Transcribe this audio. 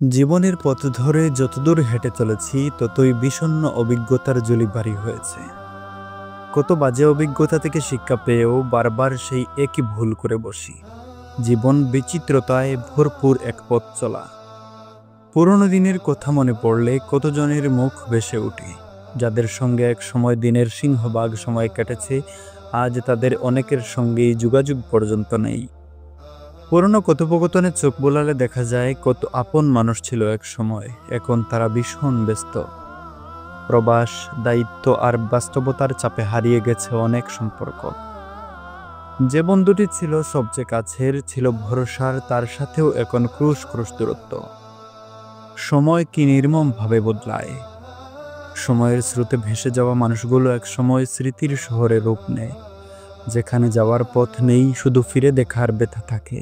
জীবনের পথ ধরে যতদূর হেঁটে চলেছি ততই বিষণ্ণ অভিজ্ঞতার ঝুলি ভারী হয়েছে। কত বাজে অভিজ্ঞতা থেকে শিক্ষা পেয়েও বারবার সেই একই ভুল করে বসি। জীবন বিচিত্রতায় ভরপুর এক পথ চলা। পুরনো দিনের কথা মনে পড়লে কতজনের মুখ ভেসে ওঠে, যাদের সঙ্গে এক সময় দিনের সিংহভাগ সময় কেটেছে। আজ তাদের অনেকের সঙ্গেই যোগাযোগ পর্যন্ত নেই। পুরনো কথোপকথনে চোখ বোলালে দেখা যায় কত আপন মানুষ ছিল এক সময়, এখন তারা ভীষণ ব্যস্ত। প্রবাস, দায়িত্ব আর বাস্তবতার চাপে হারিয়ে গেছে অনেক সম্পর্ক। যে বন্ধুটি ছিল সবচেয়ে কাছের, ছিল ভরসার, তার সাথেও এখন ক্রুশ ক্রুশ দূরত্ব। সময় কি নির্মমভাবে বদলায়। সময়ের স্রোতে ভেসে যাওয়া মানুষগুলো এক সময় স্মৃতির শহরে রূপ নেয়, যেখানে যাওয়ার পথ নেই, শুধু ফিরে দেখার ব্যথা থাকে।